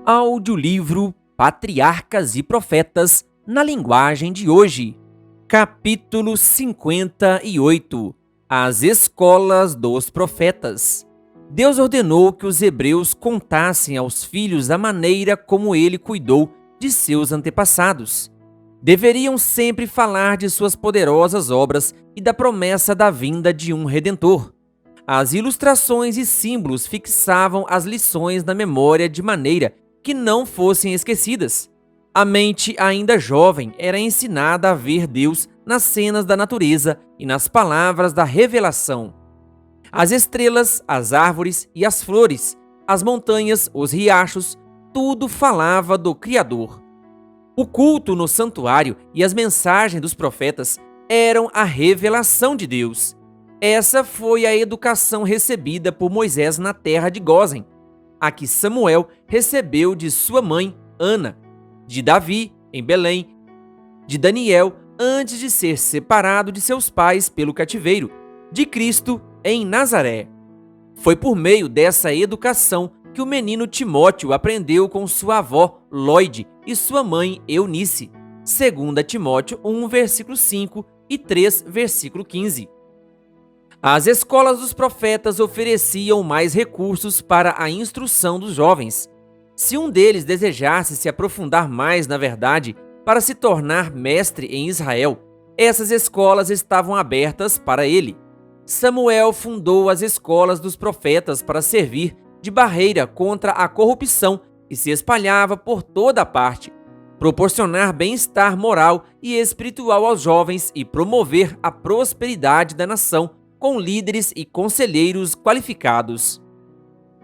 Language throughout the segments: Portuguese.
Audiolivro Patriarcas e Profetas na linguagem de hoje. Capítulo 58. As Escolas dos Profetas. Deus ordenou que os hebreus contassem aos filhos a maneira como ele cuidou de seus antepassados. Deveriam sempre falar de suas poderosas obras e da promessa da vinda de um Redentor. As ilustrações e símbolos fixavam as lições na memória de maneira que não fossem esquecidas. A mente ainda jovem era ensinada a ver Deus nas cenas da natureza e nas palavras da revelação. As estrelas, as árvores e as flores, as montanhas, os riachos, tudo falava do Criador. O culto no santuário e as mensagens dos profetas eram a revelação de Deus. Essa foi a educação recebida por Moisés na terra de Gósen, a que Samuel recebeu de sua mãe, Ana, de Davi, em Belém, de Daniel, antes de ser separado de seus pais pelo cativeiro, de Cristo, em Nazaré. Foi por meio dessa educação que o menino Timóteo aprendeu com sua avó, Lóide, e sua mãe, Eunice, 2 Timóteo 1, versículo 5 e 3, versículo 15. As escolas dos profetas ofereciam mais recursos para a instrução dos jovens. Se um deles desejasse se aprofundar mais na verdade para se tornar mestre em Israel, essas escolas estavam abertas para ele. Samuel fundou as escolas dos profetas para servir de barreira contra a corrupção que se espalhava por toda a parte, proporcionar bem-estar moral e espiritual aos jovens e promover a prosperidade da nação com líderes e conselheiros qualificados.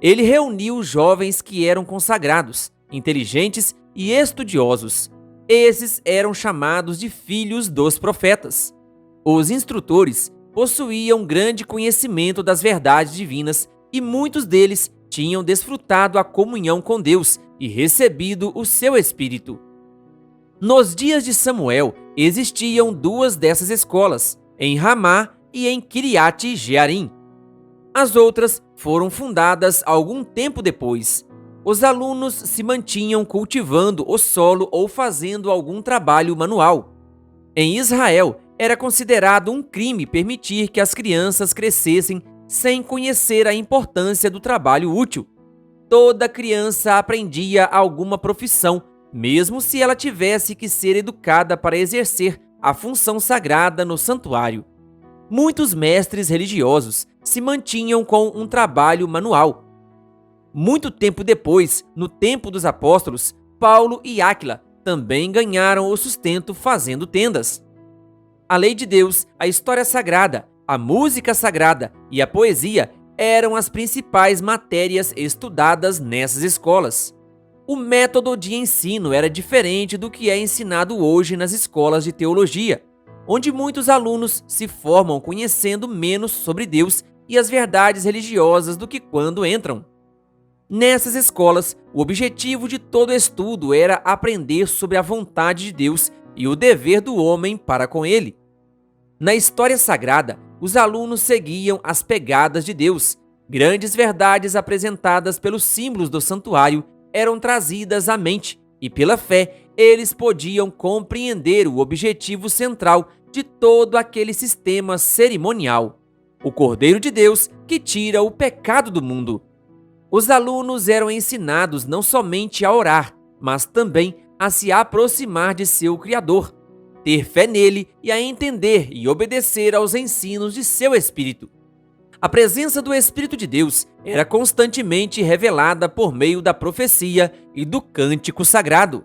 Ele reuniu jovens que eram consagrados, inteligentes e estudiosos. Esses eram chamados de filhos dos profetas. Os instrutores possuíam grande conhecimento das verdades divinas e muitos deles tinham desfrutado a comunhão com Deus e recebido o seu Espírito. Nos dias de Samuel, existiam duas dessas escolas, em Ramá e em Kiriat Jearim. As outras foram fundadas algum tempo depois. Os alunos se mantinham cultivando o solo ou fazendo algum trabalho manual. Em Israel, era considerado um crime permitir que as crianças crescessem sem conhecer a importância do trabalho útil. Toda criança aprendia alguma profissão, mesmo se ela tivesse que ser educada para exercer a função sagrada no santuário. Muitos mestres religiosos se mantinham com um trabalho manual. Muito tempo depois, no tempo dos apóstolos, Paulo e Áquila também ganharam o sustento fazendo tendas. A lei de Deus, a história sagrada, a música sagrada e a poesia eram as principais matérias estudadas nessas escolas. O método de ensino era diferente do que é ensinado hoje nas escolas de teologia, onde muitos alunos se formam conhecendo menos sobre Deus e as verdades religiosas do que quando entram. Nessas escolas, o objetivo de todo estudo era aprender sobre a vontade de Deus e o dever do homem para com ele. Na história sagrada, os alunos seguiam as pegadas de Deus. Grandes verdades apresentadas pelos símbolos do santuário eram trazidas à mente e, pela fé, eles podiam compreender o objetivo central de todo aquele sistema cerimonial: o Cordeiro de Deus que tira o pecado do mundo. Os alunos eram ensinados não somente a orar, mas também a se aproximar de seu Criador, ter fé nele e a entender e obedecer aos ensinos de seu Espírito. A presença do Espírito de Deus era constantemente revelada por meio da profecia e do cântico sagrado.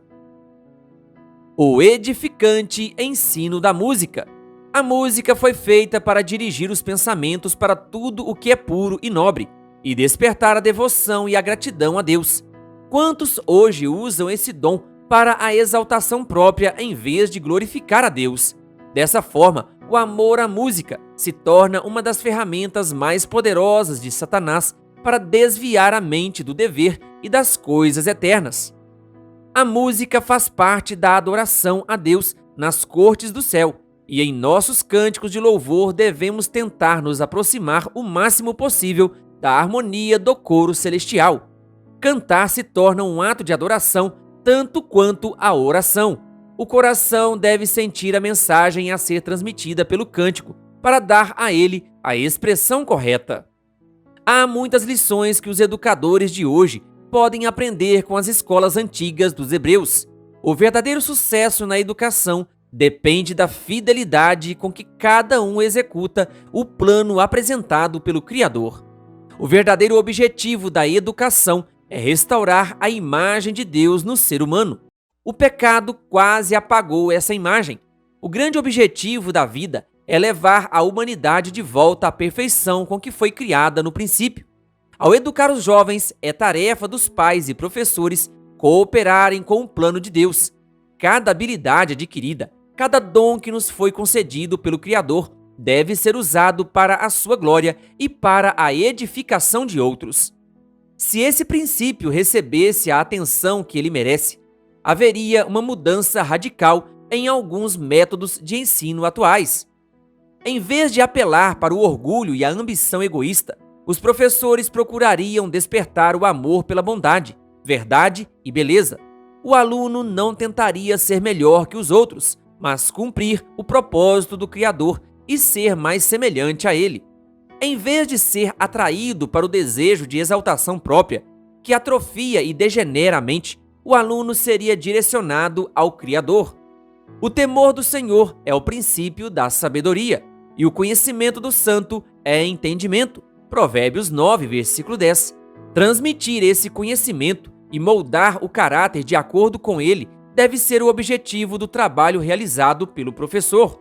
O edificante ensino da música. A música foi feita para dirigir os pensamentos para tudo o que é puro e nobre, e despertar a devoção e a gratidão a Deus. Quantos hoje usam esse dom para a exaltação própria em vez de glorificar a Deus? Dessa forma, o amor à música se torna uma das ferramentas mais poderosas de Satanás para desviar a mente do dever e das coisas eternas. A música faz parte da adoração a Deus nas cortes do céu, e em nossos cânticos de louvor devemos tentar nos aproximar o máximo possível da harmonia do coro celestial. Cantar se torna um ato de adoração tanto quanto a oração. O coração deve sentir a mensagem a ser transmitida pelo cântico para dar a ele a expressão correta. Há muitas lições que os educadores de hoje podem aprender com as escolas antigas dos hebreus. O verdadeiro sucesso na educação depende da fidelidade com que cada um executa o plano apresentado pelo Criador. O verdadeiro objetivo da educação é restaurar a imagem de Deus no ser humano. O pecado quase apagou essa imagem. O grande objetivo da vida é levar a humanidade de volta à perfeição com que foi criada no princípio. Ao educar os jovens, é tarefa dos pais e professores cooperarem com o plano de Deus. Cada habilidade adquirida, cada dom que nos foi concedido pelo Criador, deve ser usado para a sua glória e para a edificação de outros. Se esse princípio recebesse a atenção que ele merece, haveria uma mudança radical em alguns métodos de ensino atuais. Em vez de apelar para o orgulho e a ambição egoísta, os professores procurariam despertar o amor pela bondade, verdade e beleza. O aluno não tentaria ser melhor que os outros, mas cumprir o propósito do Criador e ser mais semelhante a ele. Em vez de ser atraído para o desejo de exaltação própria, que atrofia e degenera a mente, o aluno seria direcionado ao Criador. O temor do Senhor é o princípio da sabedoria, e o conhecimento do santo é entendimento. Provérbios 9, versículo 10. Transmitir esse conhecimento e moldar o caráter de acordo com ele deve ser o objetivo do trabalho realizado pelo professor.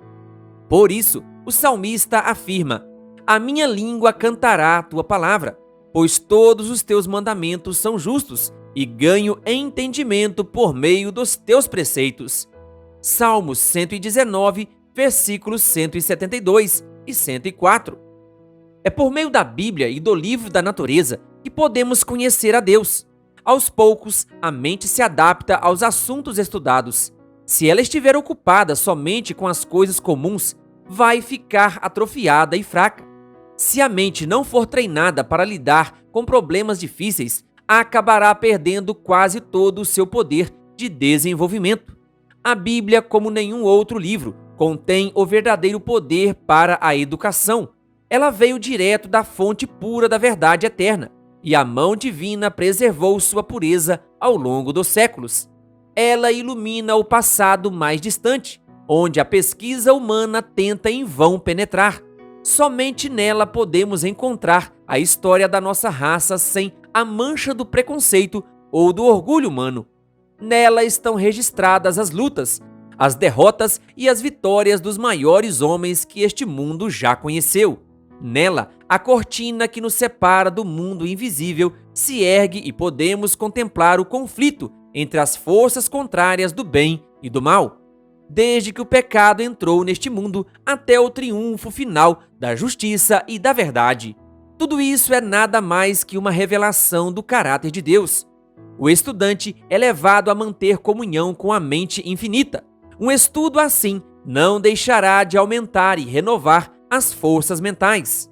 Por isso, o salmista afirma: a minha língua cantará a tua palavra, pois todos os teus mandamentos são justos e ganho entendimento por meio dos teus preceitos. Salmos 119, versículos 172 e 104. É por meio da Bíblia e do livro da natureza que podemos conhecer a Deus. Aos poucos, a mente se adapta aos assuntos estudados. Se ela estiver ocupada somente com as coisas comuns, vai ficar atrofiada e fraca. Se a mente não for treinada para lidar com problemas difíceis, acabará perdendo quase todo o seu poder de desenvolvimento. A Bíblia, como nenhum outro livro, contém o verdadeiro poder para a educação. Ela veio direto da fonte pura da verdade eterna, e a mão divina preservou sua pureza ao longo dos séculos. Ela ilumina o passado mais distante, onde a pesquisa humana tenta em vão penetrar. Somente nela podemos encontrar a história da nossa raça sem a mancha do preconceito ou do orgulho humano. Nela estão registradas as lutas, as derrotas e as vitórias dos maiores homens que este mundo já conheceu. Nela, a cortina que nos separa do mundo invisível se ergue e podemos contemplar o conflito entre as forças contrárias do bem e do mal, desde que o pecado entrou neste mundo até o triunfo final da justiça e da verdade. Tudo isso é nada mais que uma revelação do caráter de Deus. O estudante é levado a manter comunhão com a mente infinita. Um estudo assim não deixará de aumentar e renovar as forças mentais.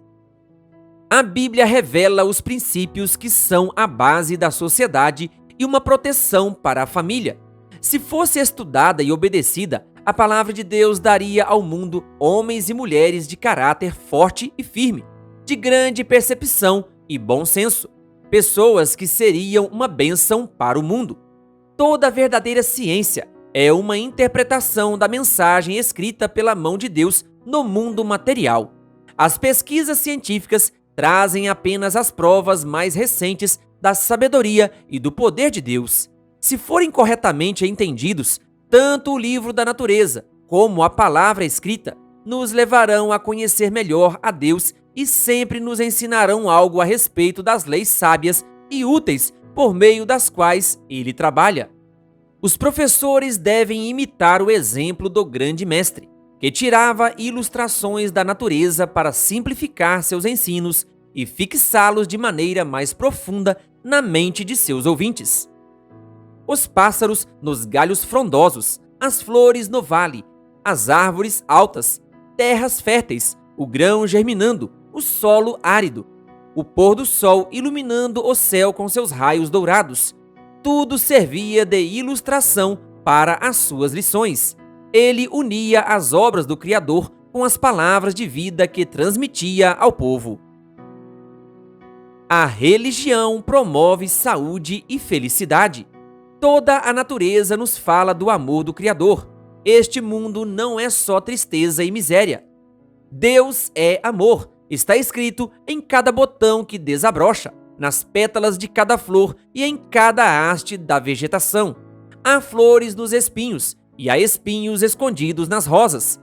A Bíblia revela os princípios que são a base da sociedade e uma proteção para a família. Se fosse estudada e obedecida, a palavra de Deus daria ao mundo homens e mulheres de caráter forte e firme, de grande percepção e bom senso, pessoas que seriam uma bênção para o mundo. Toda a verdadeira ciência é uma interpretação da mensagem escrita pela mão de Deus no mundo material. As pesquisas científicas trazem apenas as provas mais recentes da sabedoria e do poder de Deus. Se forem corretamente entendidos, tanto o livro da natureza como a palavra escrita nos levarão a conhecer melhor a Deus e sempre nos ensinarão algo a respeito das leis sábias e úteis por meio das quais ele trabalha. Os professores devem imitar o exemplo do grande mestre, que tirava ilustrações da natureza para simplificar seus ensinos e fixá-los de maneira mais profunda na mente de seus ouvintes. Os pássaros nos galhos frondosos, as flores no vale, as árvores altas, terras férteis, o grão germinando, o solo árido. o pôr do sol iluminando o céu com seus raios dourados. Tudo servia de ilustração para as suas lições. Ele unia as obras do Criador com as palavras de vida que transmitia ao povo. A religião promove saúde e felicidade. Toda a natureza nos fala do amor do Criador. Este mundo não é só tristeza e miséria. Deus é amor. Está escrito em cada botão que desabrocha, nas pétalas de cada flor e em cada haste da vegetação. Há flores nos espinhos e há espinhos escondidos nas rosas.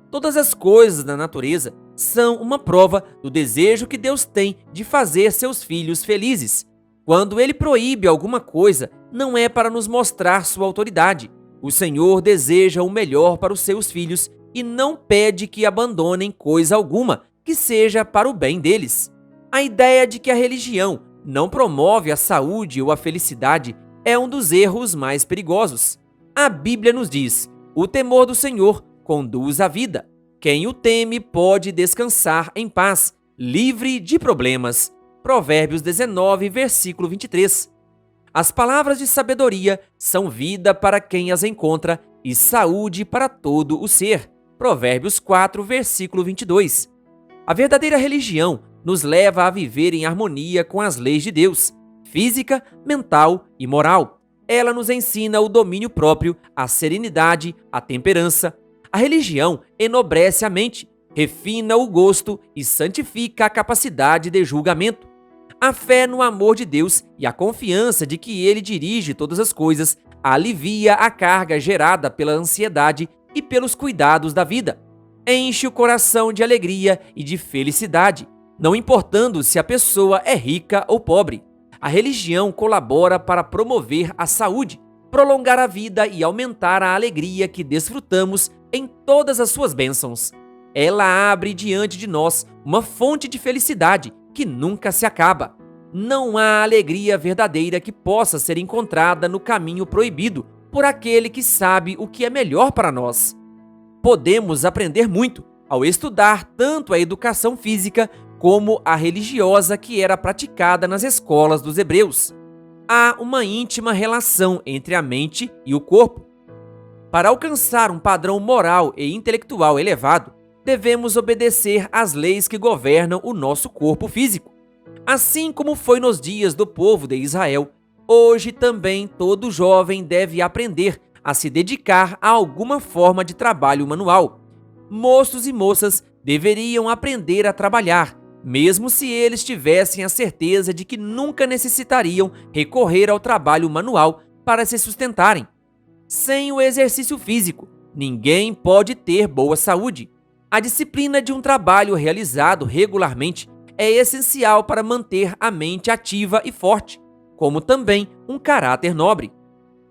Todas as coisas da natureza são uma prova do desejo que Deus tem de fazer seus filhos felizes. Quando Ele proíbe alguma coisa, não é para nos mostrar sua autoridade. O Senhor deseja o melhor para os seus filhos e não pede que abandonem coisa alguma que seja para o bem deles. A ideia de que a religião não promove a saúde ou a felicidade é um dos erros mais perigosos. A Bíblia nos diz: o temor do Senhor conduz à vida. Quem o teme pode descansar em paz, livre de problemas. Provérbios 19, versículo 23. As palavras de sabedoria são vida para quem as encontra e saúde para todo o ser. Provérbios 4, versículo 22. A verdadeira religião nos leva a viver em harmonia com as leis de Deus, física, mental e moral. Ela nos ensina o domínio próprio, a serenidade, a temperança. A religião enobrece a mente, refina o gosto e santifica a capacidade de julgamento. A fé no amor de Deus e a confiança de que Ele dirige todas as coisas alivia a carga gerada pela ansiedade e pelos cuidados da vida. Enche o coração de alegria e de felicidade, não importando se a pessoa é rica ou pobre. A religião colabora para promover a saúde, prolongar a vida e aumentar a alegria que desfrutamos em todas as suas bênçãos. Ela abre diante de nós uma fonte de felicidade que nunca se acaba. Não há alegria verdadeira que possa ser encontrada no caminho proibido por aquele que sabe o que é melhor para nós. Podemos aprender muito ao estudar tanto a educação física como a religiosa que era praticada nas escolas dos hebreus. Há uma íntima relação entre a mente e o corpo. Para alcançar um padrão moral e intelectual elevado, devemos obedecer às leis que governam o nosso corpo físico. Assim como foi nos dias do povo de Israel, hoje também todo jovem deve aprender a se dedicar a alguma forma de trabalho manual. Moços e moças deveriam aprender a trabalhar, mesmo se eles tivessem a certeza de que nunca necessitariam recorrer ao trabalho manual para se sustentarem. Sem o exercício físico, ninguém pode ter boa saúde. A disciplina de um trabalho realizado regularmente é essencial para manter a mente ativa e forte, como também um caráter nobre.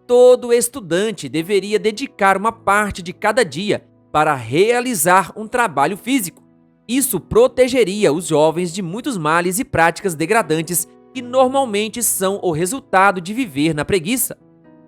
Todo estudante deveria dedicar uma parte de cada dia para realizar um trabalho físico. Isso protegeria os jovens de muitos males e práticas degradantes que normalmente são o resultado de viver na preguiça,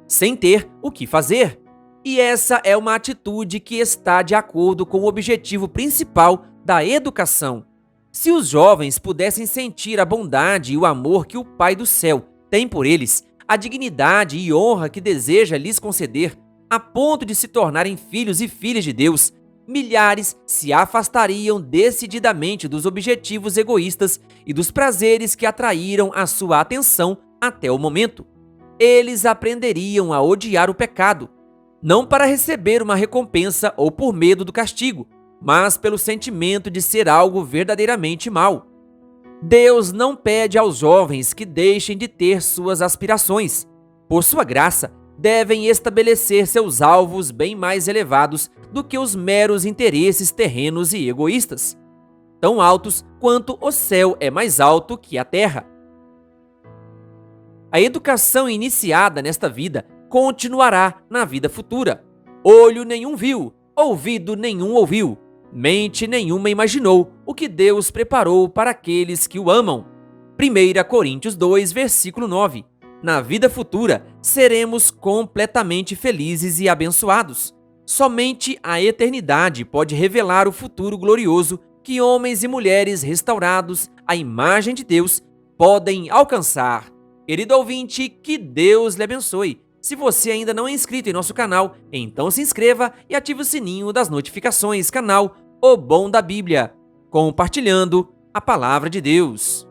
sem ter o que fazer. E essa é uma atitude que está de acordo com o objetivo principal da educação. Se os jovens pudessem sentir a bondade e o amor que o Pai do céu tem por eles, a dignidade e honra que deseja lhes conceder, a ponto de se tornarem filhos e filhas de Deus, milhares se afastariam decididamente dos objetivos egoístas e dos prazeres que atraíram a sua atenção até o momento. Eles aprenderiam a odiar o pecado, não para receber uma recompensa ou por medo do castigo, mas pelo sentimento de ser algo verdadeiramente mal. Deus não pede aos jovens que deixem de ter suas aspirações. Por sua graça, devem estabelecer seus alvos bem mais elevados do que os meros interesses terrenos e egoístas, tão altos quanto o céu é mais alto que a terra. A educação iniciada nesta vida continuará na vida futura. Olho nenhum viu, ouvido nenhum ouviu, mente nenhuma imaginou o que Deus preparou para aqueles que o amam. 1 Coríntios 2, versículo 9. Na vida futura, seremos completamente felizes e abençoados. Somente a eternidade pode revelar o futuro glorioso que homens e mulheres restaurados à imagem de Deus podem alcançar. Querido ouvinte, que Deus lhe abençoe. Se você ainda não é inscrito em nosso canal, então se inscreva e ative o sininho das notificações. Canal O Bom da Bíblia, compartilhando a Palavra de Deus.